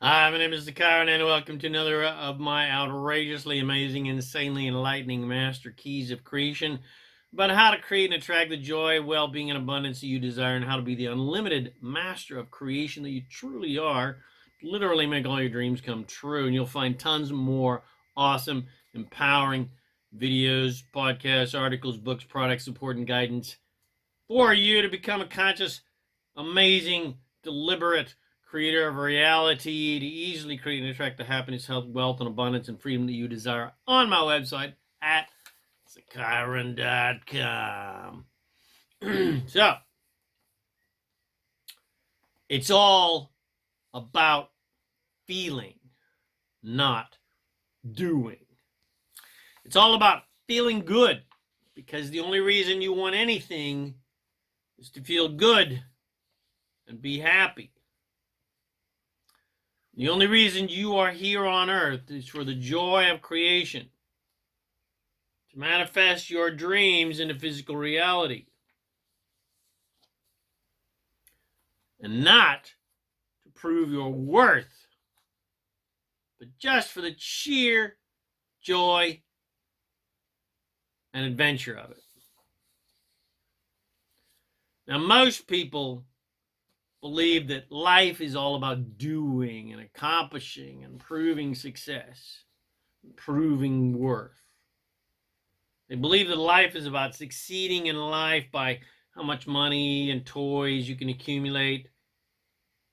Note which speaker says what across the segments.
Speaker 1: Hi, my name is ZaKaiRan and welcome to another of my outrageously amazing, insanely enlightening master keys of creation about how to create and attract the joy, well-being, and abundance that you desire and how to be the unlimited master of creation that you truly are. Literally make all your dreams come true, and you'll find tons more awesome, empowering videos, podcasts, articles, books, products, support, and guidance for you to become a conscious, amazing, deliberate creator of reality to easily create and attract the happiness, health, wealth, and abundance and freedom that you desire on my website at ZaKaiRan.com. So, it's all about feeling, not doing. It's all about feeling good because the only reason you want anything is to feel good and be happy. The only reason you are here on earth is for the joy of creation, to manifest your dreams into physical reality, and not to prove your worth, but just for the sheer joy and adventure of it. Now, most people believe that life is all about doing and accomplishing and proving success, and proving worth. They believe that life is about succeeding in life by how much money and toys you can accumulate,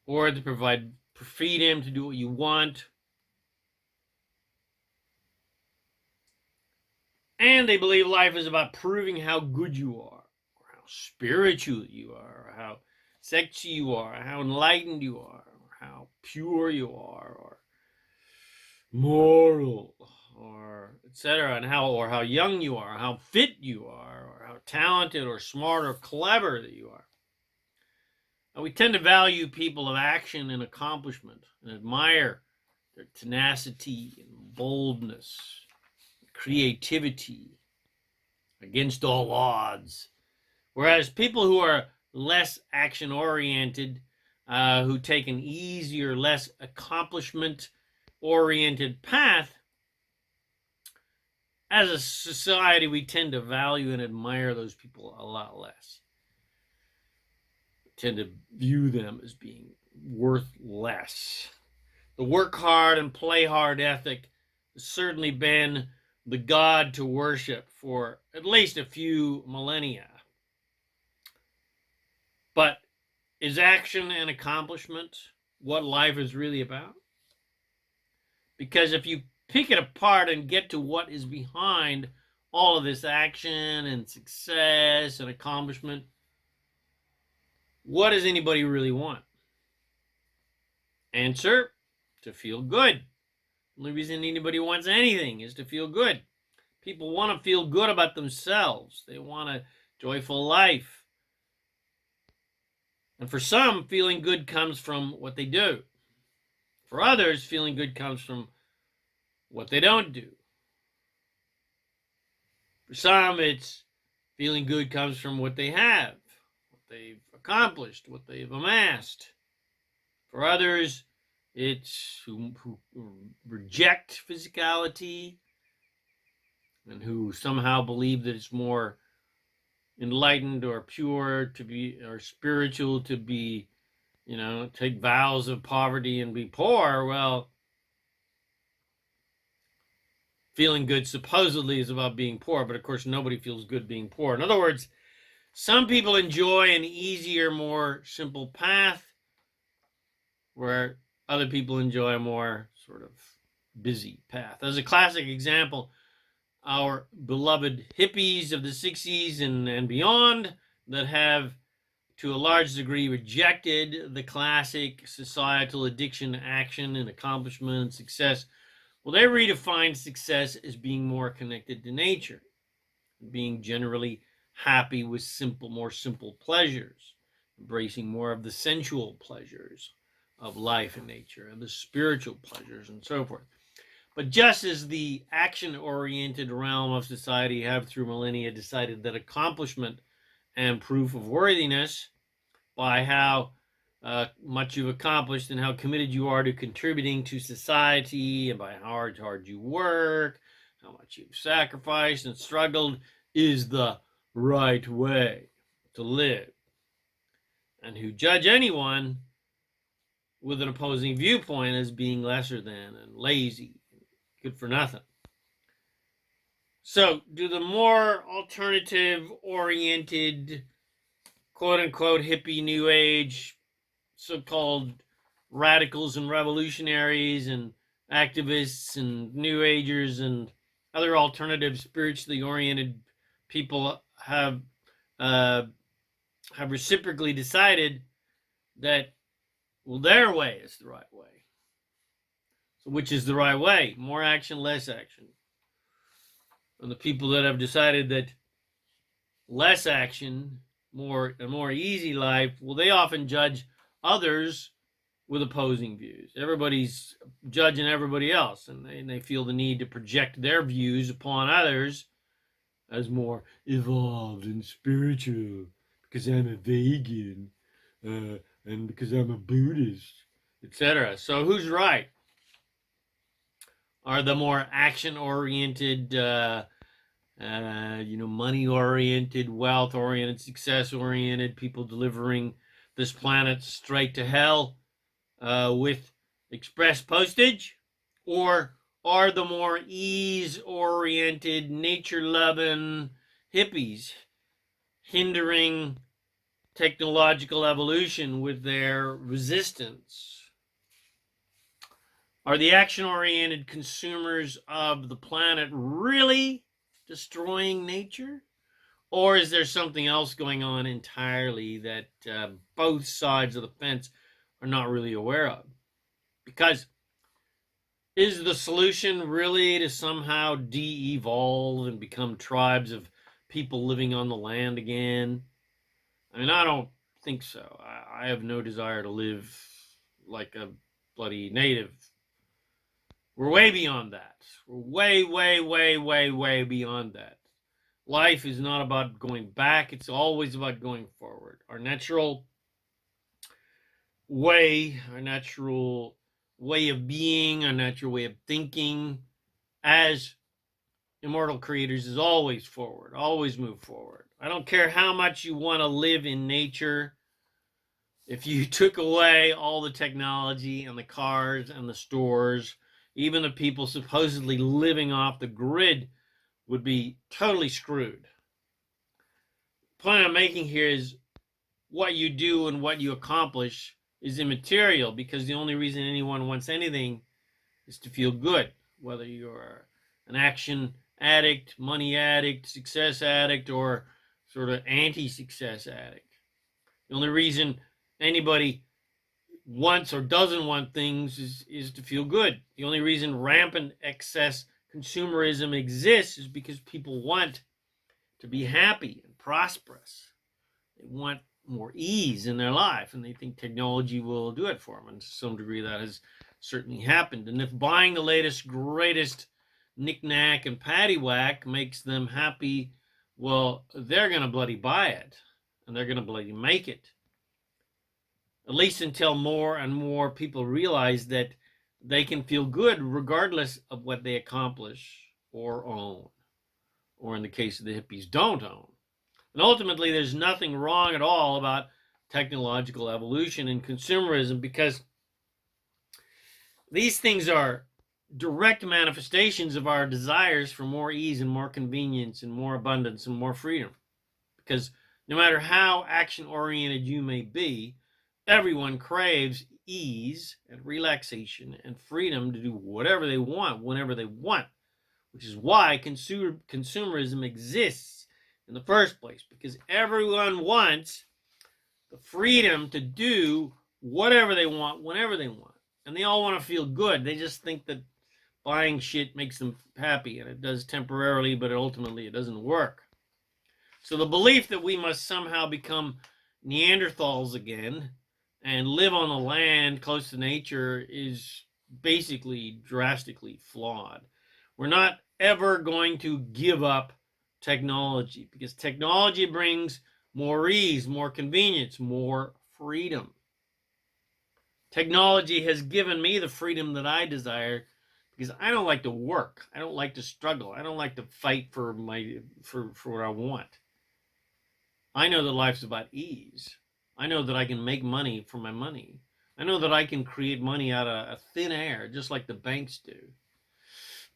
Speaker 1: or to provide freedom to do what you want. And they believe life is about proving how good you are, or how spiritual you are, or how sexy you are, or how enlightened you are, or how pure you are, or moral, or etc., and how young you are, how fit you are, or how talented or smart or clever that you are. And we tend to value people of action and accomplishment and admire their tenacity and boldness, creativity against all odds. Whereas people who are less action oriented, who take an easier, less accomplishment oriented path, as a society, we tend to value and admire those people a lot less. We tend to view them as being worth less. The work hard and play hard ethic has certainly been the god to worship for at least a few millennia. But is action and accomplishment what life is really about? Because if you pick it apart and get to what is behind all of this action and success and accomplishment, what does anybody really want? Answer: to feel good. The only reason anybody wants anything is to feel good. People want to feel good about themselves. They want a joyful life. And for some, feeling good comes from what they do. For others, feeling good comes from what they don't do. For some, it's feeling good comes from what they have, what they've accomplished, what they've amassed. For others, it's who reject physicality and who somehow believe that it's more enlightened or pure to be, or spiritual to be, take vows of poverty and be poor. Well, feeling good supposedly is about being poor, but of course nobody feels good being poor. In other words, some people enjoy an easier, more simple path, where other people enjoy a more sort of busy path. As a classic example, our beloved hippies of the 60s and beyond that have, to a large degree, rejected the classic societal addiction to action and accomplishment and success. Well, they redefined success as being more connected to nature, being generally happy with more simple pleasures, embracing more of the sensual pleasures of life and nature and the spiritual pleasures and so forth. But just as the action-oriented realm of society have through millennia decided that accomplishment and proof of worthiness by how much you've accomplished and how committed you are to contributing to society, and by how hard you work, how much you've sacrificed and struggled is the right way to live, and who judge anyone with an opposing viewpoint as being lesser than and lazy, good for nothing. So, do the more alternative oriented, quote unquote, hippie new age, so called radicals and revolutionaries and activists and new agers and other alternative spiritually oriented people have reciprocally decided that, well, their way is the right way. So which is the right way? More action, less action. And the people that have decided that less action, a more easy life, well, they often judge others with opposing views. Everybody's judging everybody else, and they feel the need to project their views upon others as more evolved and spiritual because I'm a vegan and because I'm a Buddhist, etc. So who's right? Are the more action-oriented, money-oriented, wealth-oriented, success-oriented people delivering this planet straight to hell with express postage? Or are the more ease-oriented, nature-loving hippies hindering technological evolution with their resistance? Are the action-oriented consumers of the planet really destroying nature? Or is there something else going on entirely that both sides of the fence are not really aware of? Because is the solution really to somehow de-evolve and become tribes of people living on the land again? I mean, I don't think so. I have no desire to live like a bloody native. We're way beyond that. We're way beyond that. Life is not about going back. It's always about going forward. Our natural way of being, our natural way of thinking as immortal creators is always forward, always move forward. I don't care how much you want to live in nature. If you took away all the technology and the cars and the stores, even the people supposedly living off the grid would be totally screwed. The point I'm making here is what you do and what you accomplish is immaterial, because the only reason anyone wants anything is to feel good, whether you're an action addict, money addict, success addict, or sort of anti-success addict. The only reason anybody wants or doesn't want things is to feel good. The only reason rampant excess consumerism exists is because people want to be happy and prosperous. They want more ease in their life, and they think technology will do it for them. And to some degree, that has certainly happened. And if buying the latest, greatest knick-knack and paddywhack makes them happy, well, they're going to bloody buy it, and they're going to bloody make it. At least until more and more people realize that they can feel good regardless of what they accomplish or own, or in the case of the hippies, don't own. And ultimately, there's nothing wrong at all about technological evolution and consumerism, because these things are direct manifestations of our desires for more ease and more convenience and more abundance and more freedom. Because no matter how action-oriented you may be, everyone craves ease and relaxation and freedom to do whatever they want, whenever they want, which is why consumerism exists in the first place, because everyone wants the freedom to do whatever they want, whenever they want. And they all want to feel good. They just think that buying shit makes them happy, and it does temporarily, but ultimately it doesn't work. So the belief that we must somehow become Neanderthals again and live on the land close to nature is basically drastically flawed. We're not ever going to give up technology, because technology brings more ease, more convenience, more freedom. Technology has given me the freedom that I desire because I don't like to work. I don't like to struggle. I don't like to fight for what I want. I know that life's about ease. I know that I can make money for my money. I know that I can create money out of thin air, just like the banks do.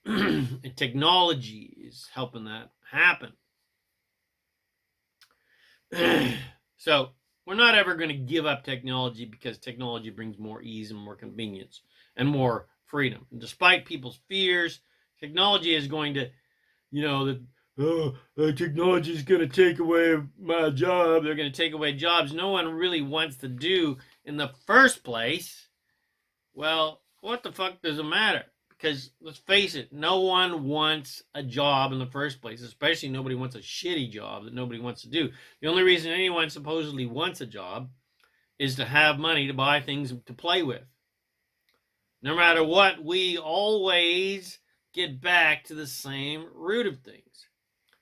Speaker 1: And technology is helping that happen. So we're not ever going to give up technology because technology brings more ease and more convenience and more freedom. And despite people's fears, technology is going to, technology is going to take away my job. They're going to take away jobs no one really wants to do in the first place. Well, what the fuck does it matter? Because let's face it, no one wants a job in the first place, especially nobody wants a shitty job that nobody wants to do. The only reason anyone supposedly wants a job is to have money to buy things to play with. No matter what, we always get back to the same root of things,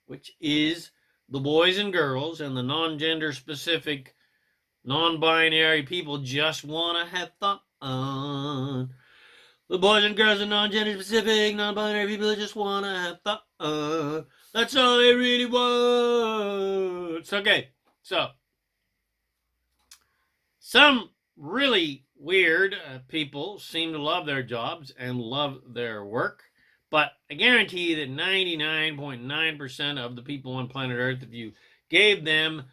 Speaker 1: which is the boys and girls and the non-gender specific, non-binary people just want to have fun. The boys and girls are non-gender specific, non-binary people just want to have fun. That's all they really want. Okay, so some really weird people seem to love their jobs and love their work, but I guarantee that 99.9% of the people on planet Earth, if you gave them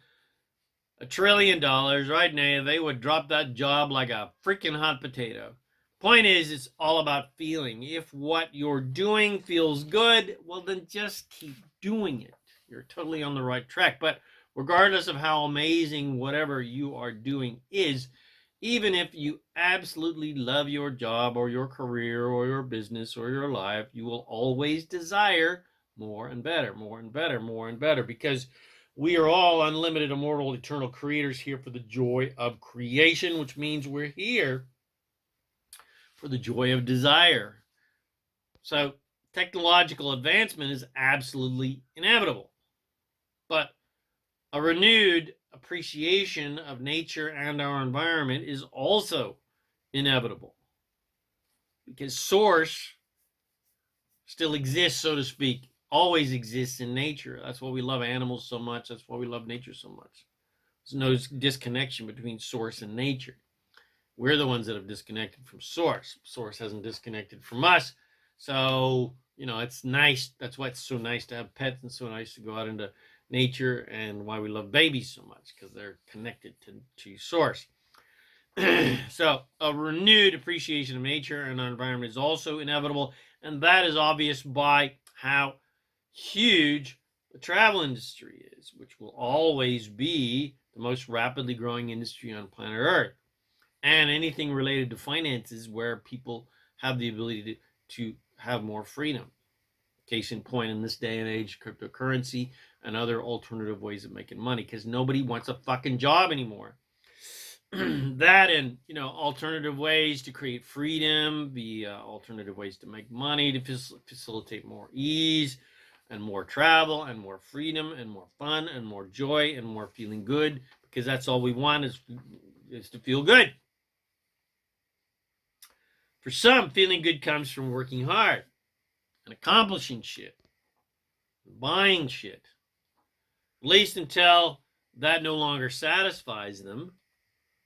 Speaker 1: $1 trillion right now, they would drop that job like a freaking hot potato. Point is, it's all about feeling. If what you're doing feels good, well, then just keep doing it. You're totally on the right track. But regardless of how amazing whatever you are doing is, even if you absolutely love your job or your career or your business or your life, you will always desire more and better, more and better, more and better, because we are all unlimited, immortal, eternal creators here for the joy of creation, which means we're here for the joy of desire. So technological advancement is absolutely inevitable. But a renewed appreciation of nature and our environment is also inevitable. Because source still exists, so to speak, always exists in nature. That's why we love animals so much. That's why we love nature so much. There's no disconnection between source and nature. We're the ones that have disconnected from source. Source hasn't disconnected from us. So, it's nice. That's why it's so nice to have pets and so nice to go out into nature, and why we love babies so much, because they're connected to source. So a renewed appreciation of nature and our environment is also inevitable, and that is obvious by how huge the travel industry is, which will always be the most rapidly growing industry on planet Earth. And anything related to finances where people have the ability to have more freedom. Case in point, in this day and age, cryptocurrency and other alternative ways of making money, because nobody wants a fucking job anymore. That and, alternative ways to create freedom, the alternative ways to make money, to facilitate more ease and more travel and more freedom and more fun and more joy and more feeling good, because that's all we want is to feel good. For some, feeling good comes from working hard and accomplishing shit, and buying shit, at least until that no longer satisfies them,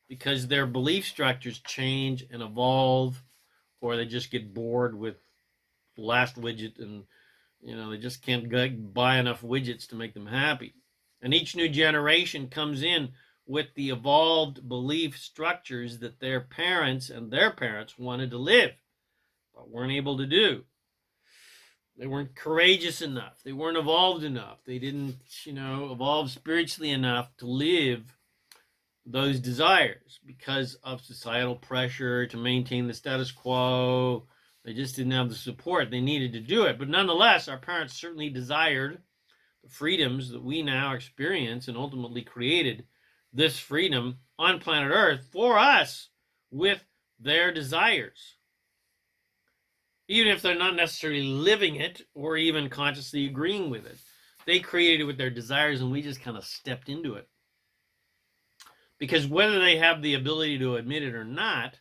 Speaker 1: because their belief structures change and evolve, or they just get bored with the last widget and, they just can't buy enough widgets to make them happy. And each new generation comes in with the evolved belief structures that their parents and their parents wanted to live, but weren't able to do. They weren't courageous enough. They weren't evolved enough. They didn't, evolve spiritually enough to live those desires because of societal pressure to maintain the status quo. They just didn't have the support they needed to do it. But nonetheless, our parents certainly desired the freedoms that we now experience, and ultimately created this freedom on planet Earth for us with their desires. Even if they're not necessarily living it or even consciously agreeing with it. They created it with their desires, and we just kind of stepped into it. Because whether they have the ability to admit it or not,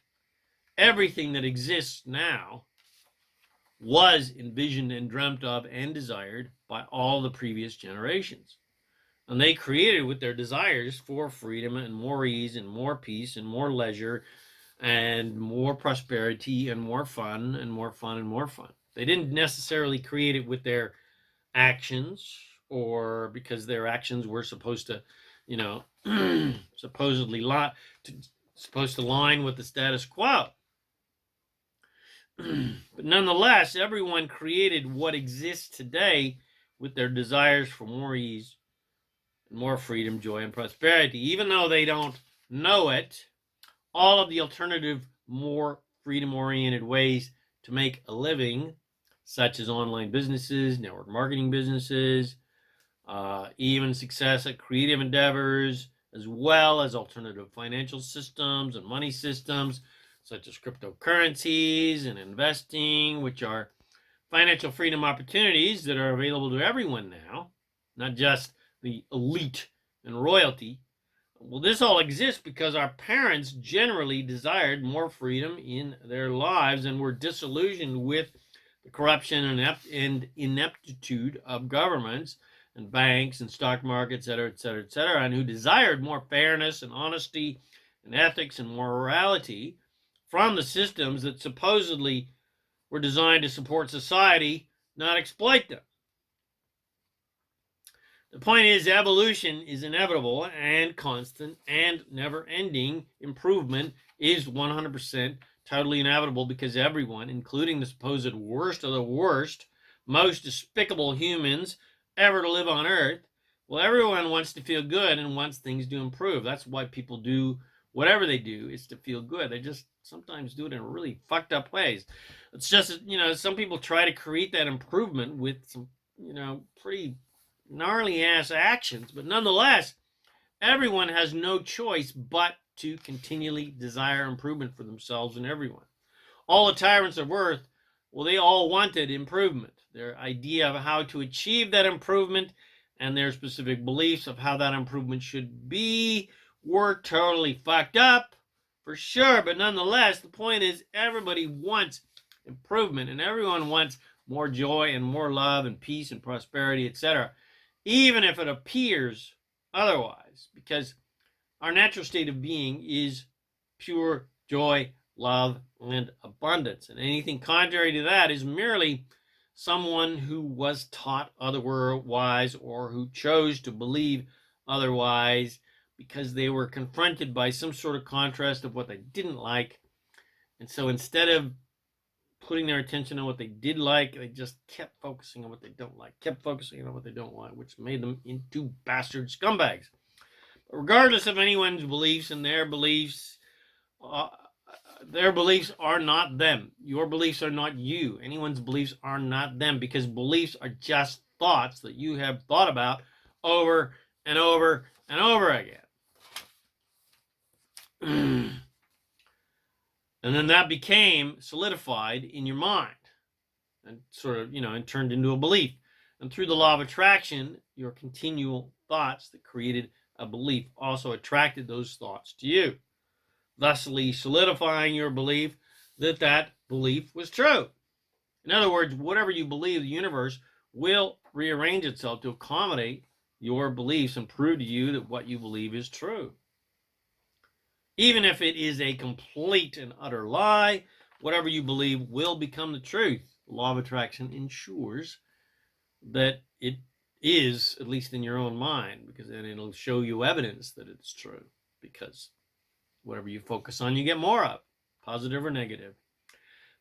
Speaker 1: everything that exists now was envisioned and dreamt of and desired by all the previous generations. And they created with their desires for freedom and more ease and more peace and more leisure and more prosperity and more fun and more fun and more fun. They didn't necessarily create it with their actions or because their actions were supposed to, you know, supposed to line with the status quo. But nonetheless, everyone created what exists today with their desires for more ease, more freedom, joy, and prosperity. Even though they don't know it, all of the alternative, more freedom-oriented ways to make a living, such as online businesses, network marketing businesses, even success at creative endeavors, as well as alternative financial systems and money systems, such as cryptocurrencies and investing, which are financial freedom opportunities that are available to everyone now, not just the elite and royalty. Well, this all exists because our parents generally desired more freedom in their lives and were disillusioned with the corruption and ineptitude of governments and banks and stock markets, et cetera, and who desired more fairness and honesty and ethics and morality from the systems that supposedly were designed to support society, not exploit them. The point is, evolution is inevitable and constant and never-ending. Improvement is 100% totally inevitable because everyone, including the supposed worst of the worst, most despicable humans ever to live on Earth, well, everyone wants to feel good and wants things to improve. That's why people do whatever they do is to feel good. They just sometimes do it in really fucked up ways. It's just, some people try to create that improvement with some, pretty gnarly ass actions, but nonetheless, everyone has no choice but to continually desire improvement for themselves and everyone. All the tyrants of earth, well, they all wanted improvement. Their idea of how to achieve that improvement and their specific beliefs of how that improvement should be were totally fucked up, for sure, but nonetheless, the point is everybody wants improvement and everyone wants more joy and more love and peace and prosperity, etc., even if it appears otherwise, because our natural state of being is pure joy, love, and abundance. And anything contrary to that is merely someone who was taught otherwise or who chose to believe otherwise because they were confronted by some sort of contrast of what they didn't like. And so instead of putting their attention on what they did like, they just kept focusing on what they don't like, which made them into bastard scumbags. But regardless of anyone's beliefs and their beliefs are not them. Your beliefs are not you. Anyone's beliefs are not them, because beliefs are just thoughts that you have thought about over and over and over again. And then that became solidified in your mind and sort of, and turned into a belief. And through the law of attraction, your continual thoughts that created a belief also attracted those thoughts to you, thusly solidifying your belief that that belief was true. In other words, whatever you believe, the universe will rearrange itself to accommodate your beliefs and prove to you that what you believe is true. Even if it is a complete and utter lie, whatever you believe will become the truth. The law of attraction ensures that it is, at least in your own mind, because then it'll show you evidence that it's true. Because whatever you focus on, you get more of, positive or negative.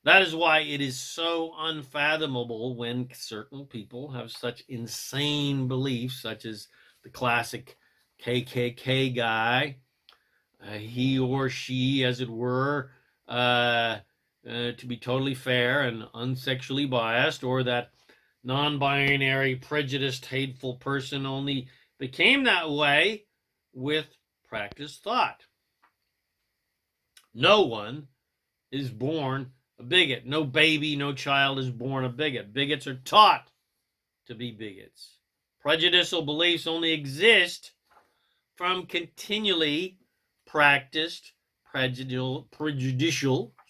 Speaker 1: That is why it is so unfathomable when certain people have such insane beliefs, such as the classic KKK guy, he or she, as it were, to be totally fair and unsexually biased, or that non-binary, prejudiced, hateful person only became that way with practiced thought. No one is born a bigot. No baby, no child is born a bigot. Bigots are taught to be bigots. Prejudicial beliefs only exist from continually practiced prejudicial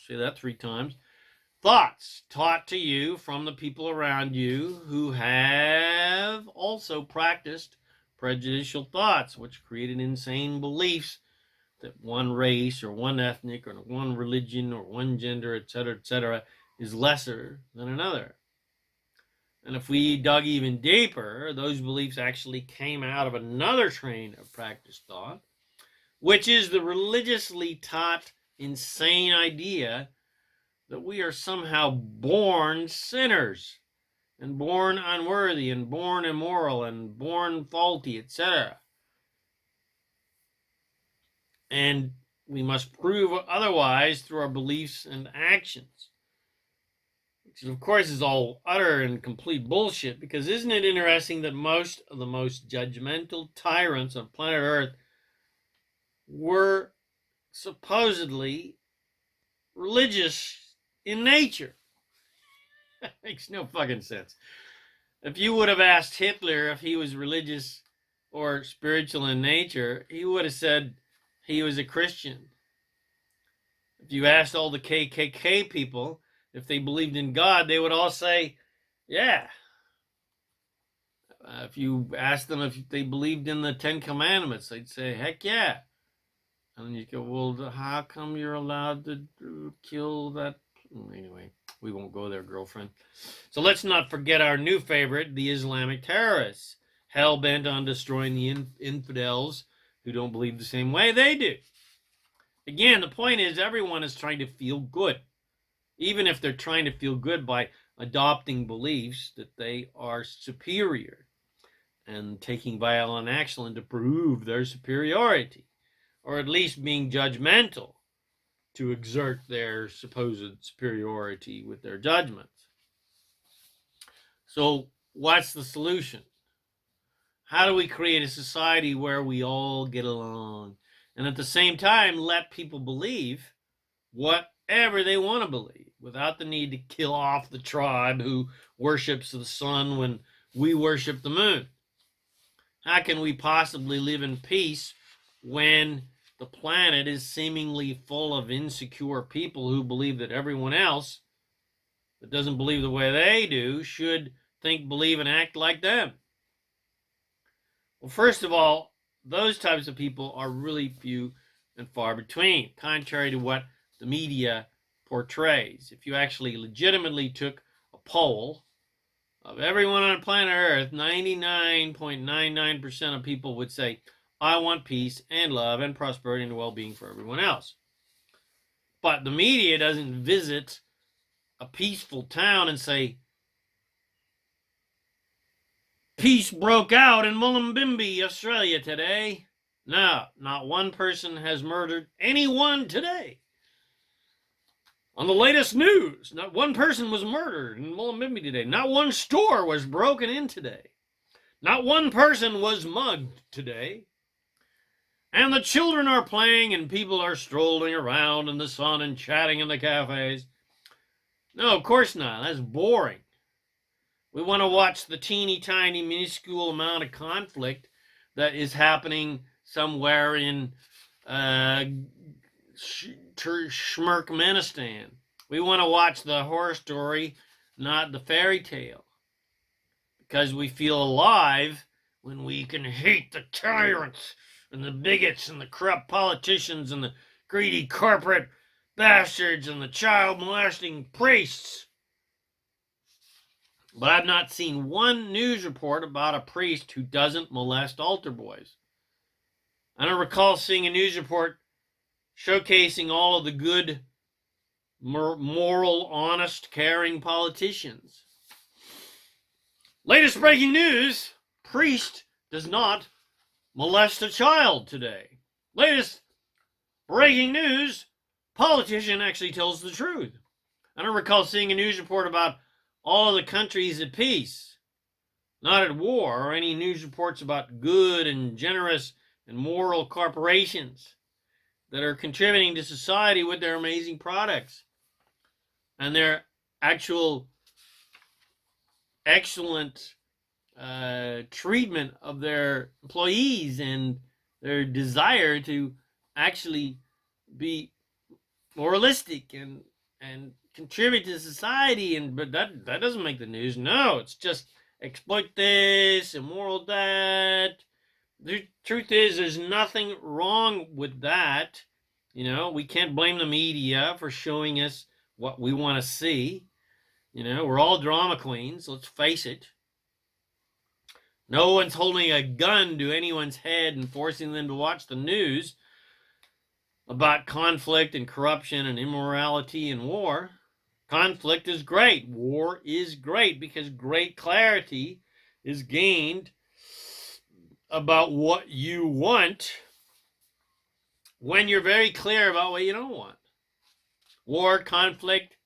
Speaker 1: say that 3 times. Thoughts taught to you from the people around you who have also practiced prejudicial thoughts, which created insane beliefs that one race or one ethnic or one religion or one gender, etc., is lesser than another. And if we dug even deeper, those beliefs actually came out of another train of practiced thought, which is the religiously taught insane idea that we are somehow born sinners and born unworthy and born immoral and born faulty, etc. And we must prove otherwise through our beliefs and actions. Which, of course, is all utter and complete bullshit, because isn't it interesting that most of the most judgmental tyrants on planet Earth were supposedly religious in nature? Makes no fucking sense. If you would have asked Hitler if he was religious or spiritual in nature, he would have said he was a Christian. If you asked all the KKK people if they believed in God, they would all say, yeah. If you asked them if they believed in the 10 Commandments, they'd say, heck yeah. And you go, well, how come you're allowed to kill that? Anyway, we won't go there, girlfriend. So let's not forget our new favorite, the Islamic terrorists, hell-bent on destroying the infidels who don't believe the same way they do. Again, the point is everyone is trying to feel good, even if they're trying to feel good by adopting beliefs that they are superior and taking violent action to prove their superiority, or at least being judgmental to exert their supposed superiority with their judgments. So what's the solution? How do we create a society where we all get along and at the same time let people believe whatever they want to believe without the need to kill off the tribe who worships the sun when we worship the moon? How can we possibly live in peace when the planet is seemingly full of insecure people who believe that everyone else that doesn't believe the way they do should think, believe, and act like them? Well, first of all, those types of people are really few and far between, contrary to what the media portrays. If you actually legitimately took a poll of everyone on planet Earth, 99.99% of people would say, I want peace and love and prosperity and well-being for everyone else. But the media doesn't visit a peaceful town and say, peace broke out in Mullumbimby, Australia today. No, not one person has murdered anyone today. On the latest news, not one person was murdered in Mullumbimby today. Not one store was broken in today. Not one person was mugged today. And the children are playing and people are strolling around in the sun and chatting in the cafes. No, of course not. That's boring. We want to watch the teeny tiny minuscule amount of conflict that is happening somewhere in Shmerkmenistan. We want to watch the horror story, not the fairy tale. Because we feel alive when we can hate the tyrants and the bigots and the corrupt politicians and the greedy corporate bastards and the child molesting priests. But I've not seen one news report about a priest who doesn't molest altar boys. I don't recall seeing a news report showcasing all of the good, moral, honest, caring politicians. Latest breaking news, priest does not molest a child today. Latest breaking news, politician actually tells the truth. I don't recall seeing a news report about all of the countries at peace, not at war, or any news reports about good and generous and moral corporations that are contributing to society with their amazing products and their actual excellent treatment of their employees and their desire to actually be moralistic and and contribute to society, but that doesn't make the news. No, it's just exploit this, immoral that. The truth is, there's nothing wrong with that. We can't blame the media for showing us what we want to see. We're all drama queens, let's face it. No one's holding a gun to anyone's head and forcing them to watch the news about conflict and corruption and immorality and war. Conflict is great. War is great because great clarity is gained about what you want when you're very clear about what you don't want. War, conflict,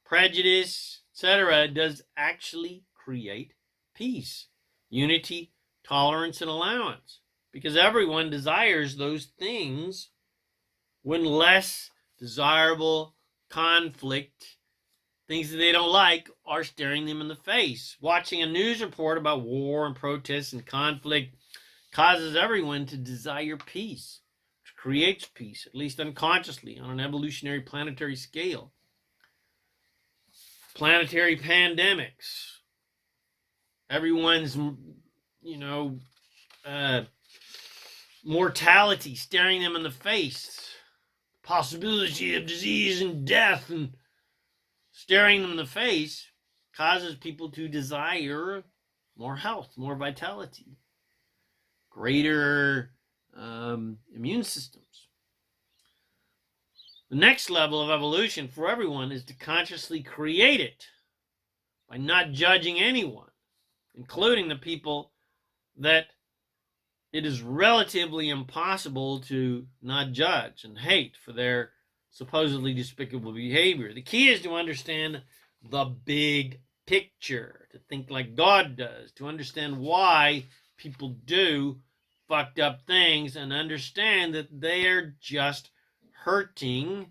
Speaker 1: prejudice, etc. does actually create peace, unity, tolerance, and allowance, because everyone desires those things when less desirable conflict, things that they don't like, are staring them in the face. Watching a news report about war and protests and conflict causes everyone to desire peace, which creates peace, at least unconsciously, on an evolutionary planetary scale. Planetary pandemics, everyone's, mortality staring them in the face, possibility of disease and death and staring them in the face, causes people to desire more health, more vitality, greater immune systems. The next level of evolution for everyone is to consciously create it by not judging anyone, including the people that it is relatively impossible to not judge and hate for their supposedly despicable behavior. The key is to understand the big picture, to think like God does, to understand why people do fucked up things and understand that they're just hurting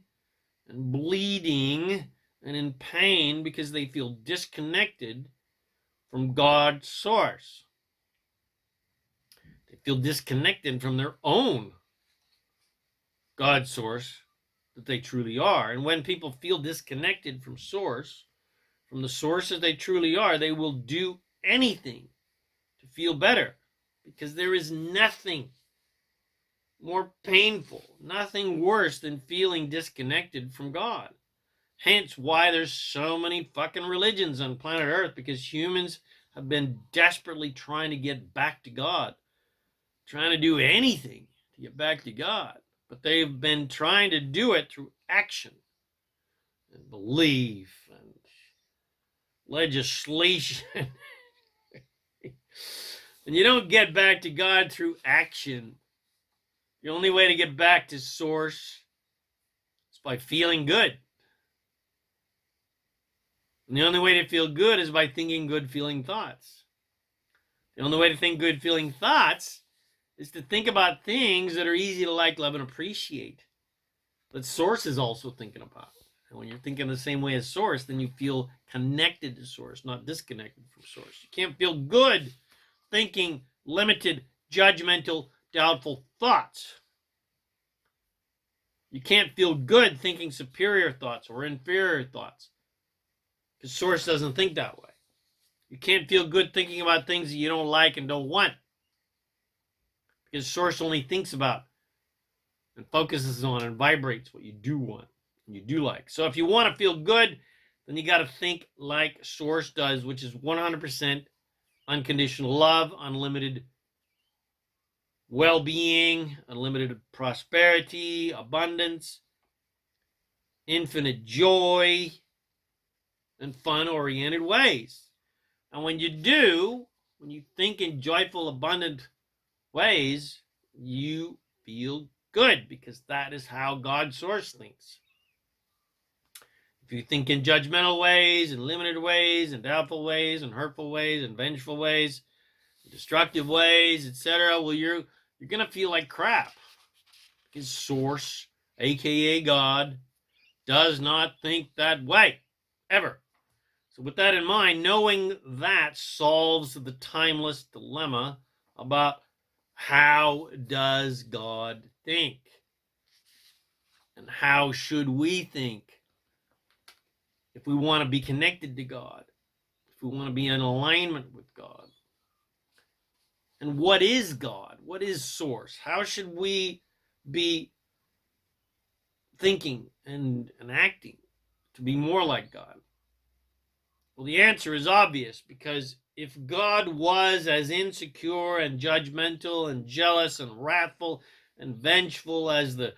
Speaker 1: and bleeding and in pain because they feel disconnected from God's source. They feel disconnected from their own God source that they truly are. And when people feel disconnected from source, from the source that they truly are, they will do anything to feel better, because there is nothing more painful, nothing worse than feeling disconnected from God. Hence why there's so many fucking religions on planet Earth, because humans have been desperately trying to get back to God, trying to do anything to get back to God. But they've been trying to do it through action and belief and legislation. And you don't get back to God through action. The only way to get back to source is by feeling good. And the only way to feel good is by thinking good feeling thoughts. The only way to think good feeling thoughts is to think about things that are easy to like, love, and appreciate, that source is also thinking about. And when you're thinking the same way as source, then you feel connected to source, not disconnected from source. You can't feel good thinking limited, judgmental, doubtful thoughts. You can't feel good thinking superior thoughts or inferior thoughts, because source doesn't think that way. You can't feel good thinking about things that you don't like and don't want, because source only thinks about and focuses on and vibrates what you do want and you do like. So if you want to feel good, then you got to think like source does, which is 100% unconditional love, unlimited well-being, unlimited prosperity, abundance, infinite joy, and fun-oriented ways. And when you think in joyful, abundant ways, you feel good, because that is how God's source thinks. If you think in judgmental ways, and limited ways, and doubtful ways, and hurtful ways, and vengeful ways, and destructive ways, etc., well, you're going to feel like crap, because source, aka God, does not think that way, ever. So with that in mind, knowing that solves the timeless dilemma about how does God think? And how should we think if we want to be connected to God, if we want to be in alignment with God. And what is God? What is source? How should we be thinking and acting to be more like God? Well, the answer is obvious, because if God was as insecure and judgmental and jealous and wrathful and vengeful as the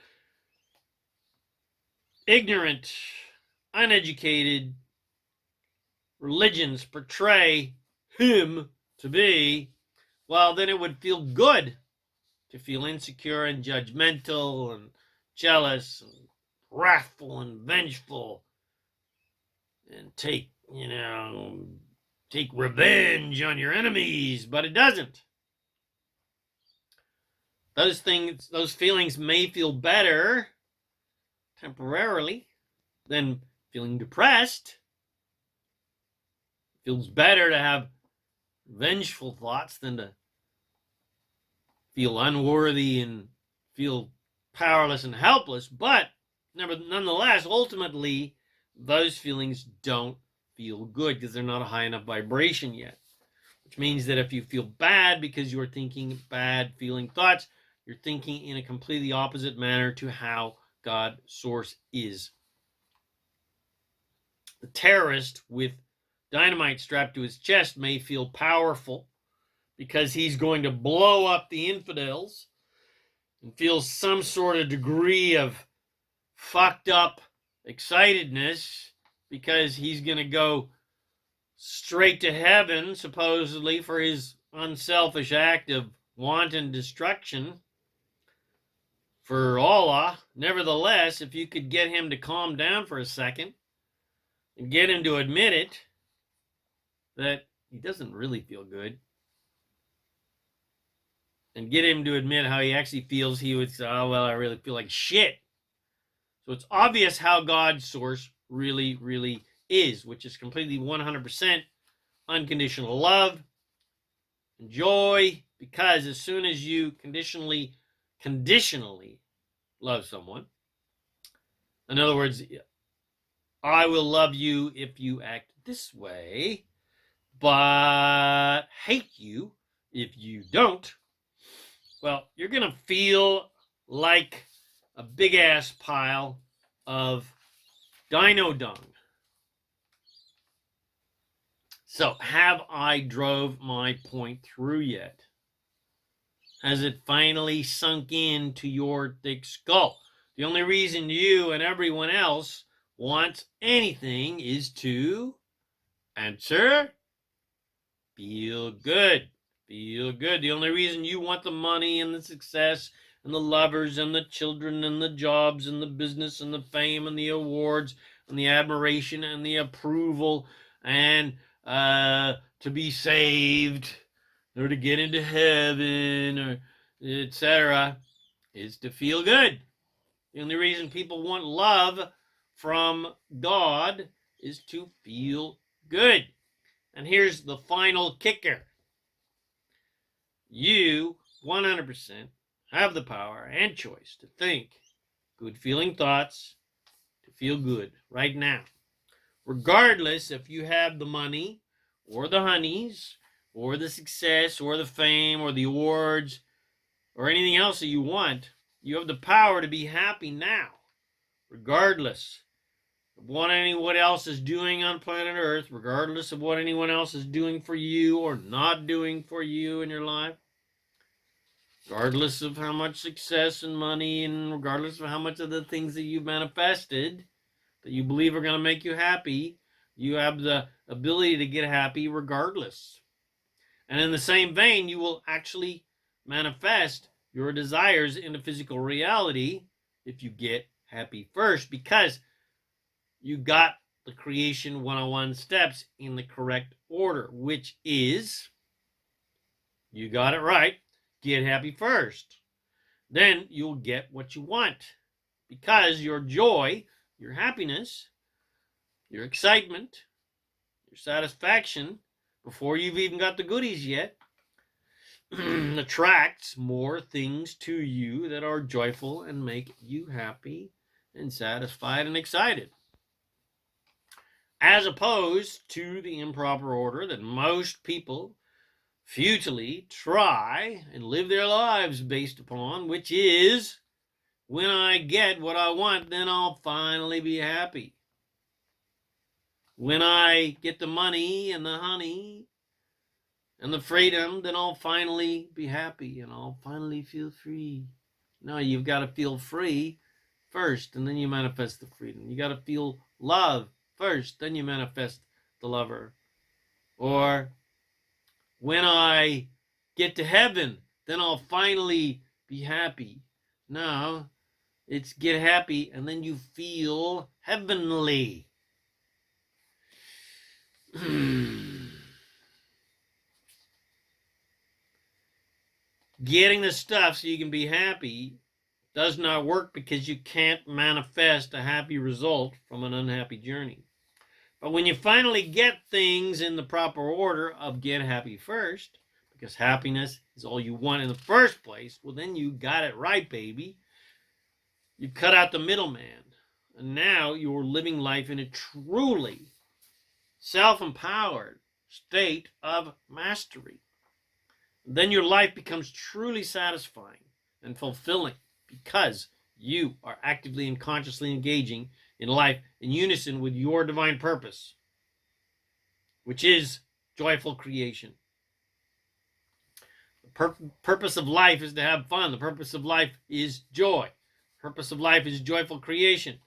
Speaker 1: ignorant, uneducated religions portray him to be, well, then it would feel good to feel insecure and judgmental and jealous and wrathful and vengeful and take revenge on your enemies, but it doesn't. Those feelings may feel better temporarily than feeling depressed. It feels better to have vengeful thoughts than to feel unworthy and feel powerless and helpless. But nonetheless, ultimately, those feelings don't feel good because they're not a high enough vibration yet. Which means that if you feel bad because you're thinking bad feeling thoughts, you're thinking in a completely opposite manner to how God source is. The terrorist with dynamite strapped to his chest may feel powerful because he's going to blow up the infidels and feel some sort of degree of fucked up excitedness because he's going to go straight to heaven, supposedly, for his unselfish act of wanton destruction for Allah. Nevertheless, if you could get him to calm down for a second and get him to admit it, that he doesn't really feel good, and get him to admit how he actually feels, he would say, oh, well, I really feel like shit. So it's obvious how God's source really, really is, which is completely 100% unconditional love and joy, because as soon as you conditionally love someone, in other words, I will love you if you act this way, but hate you if you don't, well, you're going to feel like a big-ass pile of dino dung. So, have I drove my point through yet? Has it finally sunk into your thick skull? The only reason you and everyone else wants anything is to answer, feel good. Feel good. The only reason you want the money and the success and the lovers and the children and the jobs and the business and the fame and the awards and the admiration and the approval and to be saved or to get into heaven or etc. is to feel good. The only reason people want love from God is to feel good. And here's the final kicker. You 100% have the power and choice to think good feeling thoughts, to feel good right now. Regardless if you have the money or the honeys or the success or the fame or the awards or anything else that you want, you have the power to be happy now, regardless of what anyone else is doing on planet Earth, regardless of what anyone else is doing for you or not doing for you in your life, regardless of how much success and money and regardless of how much of the things that you've manifested that you believe are going to make you happy, you have the ability to get happy regardless. And in the same vein, you will actually manifest your desires into physical reality if you get happy first, because you got the creation 101 steps in the correct order, which is, you got it right, get happy first. Then you'll get what you want, because your joy, your happiness, your excitement, your satisfaction, before you've even got the goodies yet, attracts more things to you that are joyful and make you happy and satisfied and excited. as opposed to the improper order that most people futilely try and live their lives based upon, which is, when I get what I want, then I'll finally be happy. When I get the money and the honey and the freedom, then I'll finally be happy and I'll finally feel free. No, you've got to feel free first, and then you manifest the freedom. You got to feel love first, then you manifest the lover. Or, when I get to heaven, then I'll finally be happy. No, it's get happy, and then you feel heavenly. Getting the stuff so you can be happy does not work, because you can't manifest a happy result from an unhappy journey. But when you finally get things in the proper order of get happy first, because happiness is all you want in the first place, well, then you got it right, baby. You cut out the middleman. And now you're living life in a truly self-empowered state of mastery. Then your life becomes truly satisfying and fulfilling, because you are actively and consciously engaging in life in unison with your divine purpose, which is joyful creation. The purpose of life is to have fun. The purpose of life is joy. The purpose of life is joyful creation.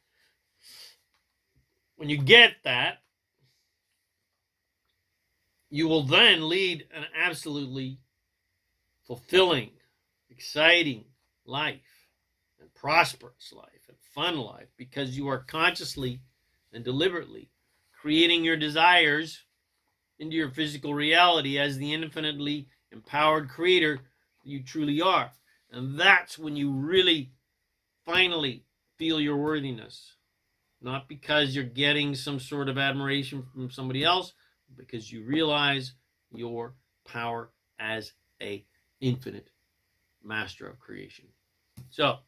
Speaker 1: When you get that, you will then lead an absolutely fulfilling, exciting life, and prosperous life, and fun life, because you are consciously and deliberately creating your desires into your physical reality as the infinitely empowered creator you truly are. And that's when you really finally feel your worthiness. Not because you're getting some sort of admiration from somebody else, but because you realize your power as a infinite master of creation. So,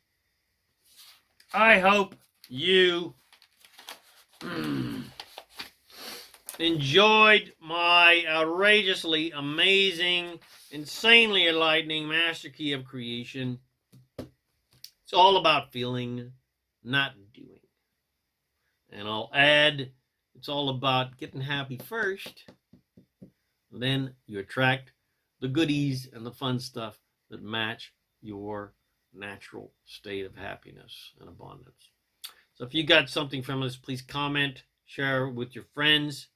Speaker 1: I hope you enjoyed my outrageously amazing, insanely enlightening master key of creation. It's all about feeling, not doing. And I'll add, it's all about getting happy first. Then you attract the goodies and the fun stuff that match your natural state of happiness and abundance. So if you got something from this, please comment, share with your friends.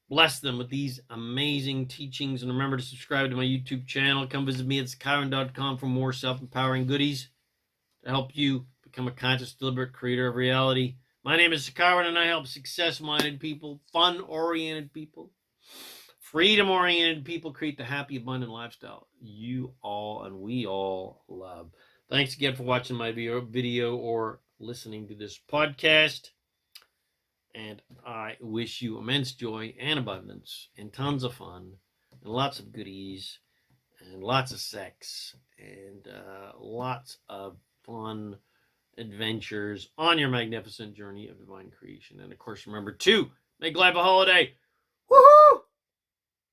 Speaker 1: Bless them with these amazing teachings. And remember to subscribe to my YouTube channel. Come visit me at ZaKaiRan.com for more self-empowering goodies to help you become a conscious, deliberate creator of reality. My name is ZaKaiRan, and I help success-minded people, fun-oriented people, freedom-oriented people create the happy, abundant lifestyle you all and we all love. Thanks again for watching my video or listening to this podcast. And I wish you immense joy and abundance and tons of fun and lots of goodies and lots of sex and lots of fun adventures on your magnificent journey of divine creation. And of course, remember to make life a holiday.